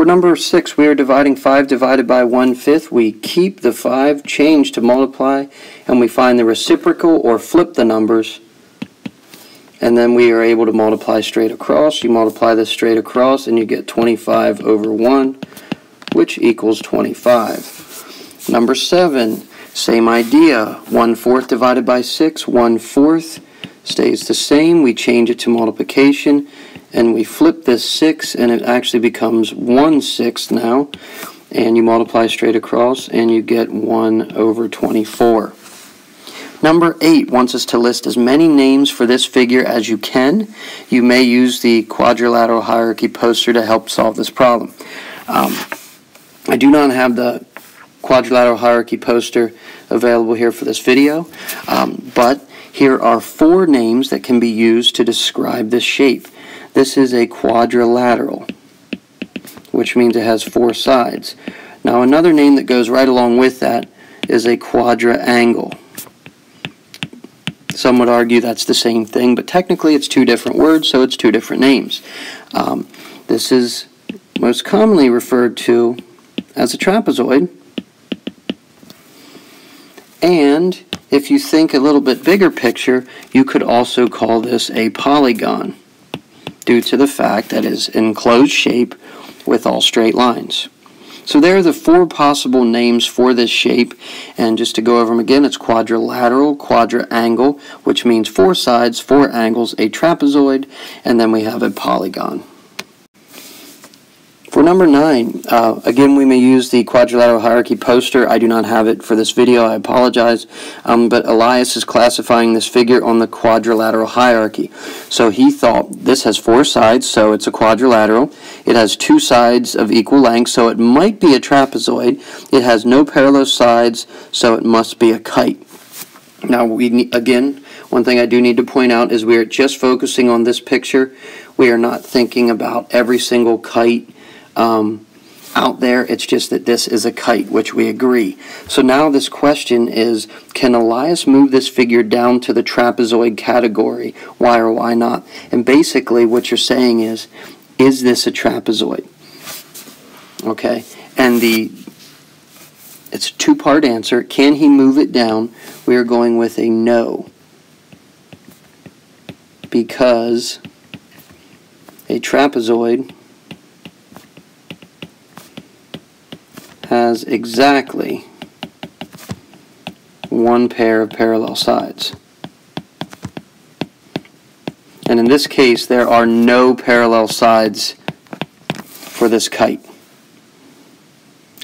For number 6, we are dividing 5 divided by 1/5. We keep the 5, change to multiply, and we find the reciprocal or flip the numbers. And then we are able to multiply straight across. You multiply this straight across and you get 25 over 1, which equals 25. Number 7, same idea. 1/4 divided by 6, 1/4 stays the same. We change it to multiplication and we flip this 6 and it actually becomes 1/6 now. And you multiply straight across and you get 1 over 24. Number 8 wants us to list as many names for this figure as you can. You may use the quadrilateral hierarchy poster to help solve this problem. I do not have the quadrilateral hierarchy poster available here for this video, but here are 4 names that can be used to describe this shape. This is a quadrilateral, which means it has 4 sides. Now another name that goes right along with that is a quadrangle. Some would argue that's the same thing, but technically it's 2 different words, so it's 2 different names. This is most commonly referred to as a trapezoid. And if you think a little bit bigger picture, you could also call this a polygon, due to the fact that it is an enclosed shape with all straight lines. So there are the 4 possible names for this shape, and just to go over them again, it's quadrilateral, quadrangle, which means 4 sides, 4 angles, a trapezoid, and then we have a polygon. For number 9, again, we may use the quadrilateral hierarchy poster. I do not have it for this video, I apologize, but Elias is classifying this figure on the quadrilateral hierarchy. So he thought this has 4 sides, so it's a quadrilateral. It has 2 sides of equal length, so it might be a trapezoid. It has no parallel sides, so it must be a kite. Now, again, one thing I do need to point out is we are just focusing on this picture. We are not thinking about every single kite out there. It's just that this is a kite, which we agree. So now this question is, can Elias move this figure down to the trapezoid category? Why or why not? And basically what you're saying is this a trapezoid? Okay, and it's a 2-part answer. Can he move it down? We are going with a no, because a trapezoid has exactly 1 pair of parallel sides. And in this case, there are no parallel sides for this kite.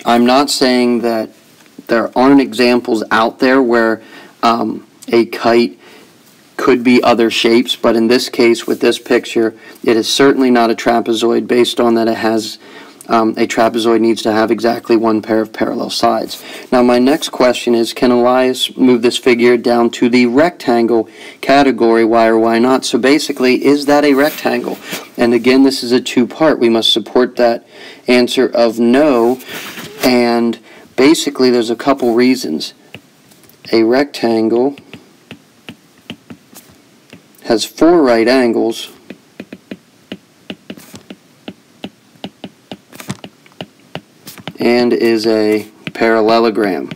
I'm not saying that there aren't examples out there where a kite could be other shapes, but in this case, with this picture, it is certainly not a trapezoid, based on that it has a trapezoid needs to have exactly 1 pair of parallel sides. Now my next question is, can Elias move this figure down to the rectangle category? Why or why not? So basically, is that a rectangle? And again, this is a 2-part. We must support that answer of no, and basically there's a couple reasons. A rectangle has 4 right angles, and is a parallelogram.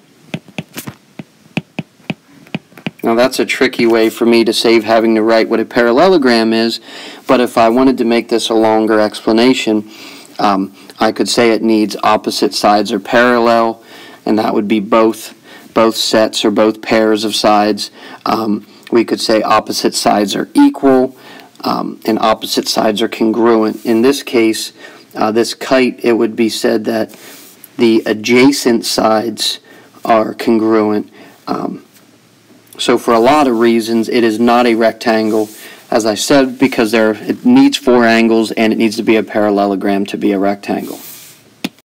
Now that's a tricky way for me to save having to write what a parallelogram is, but if I wanted to make this a longer explanation, I could say it needs opposite sides are parallel, and that would be both sets or both pairs of sides. We could say opposite sides are equal, and opposite sides are congruent. In this case, this kite, it would be said that the adjacent sides are congruent. So for a lot of reasons, it is not a rectangle, as I said, because it needs 4 angles and it needs to be a parallelogram to be a rectangle.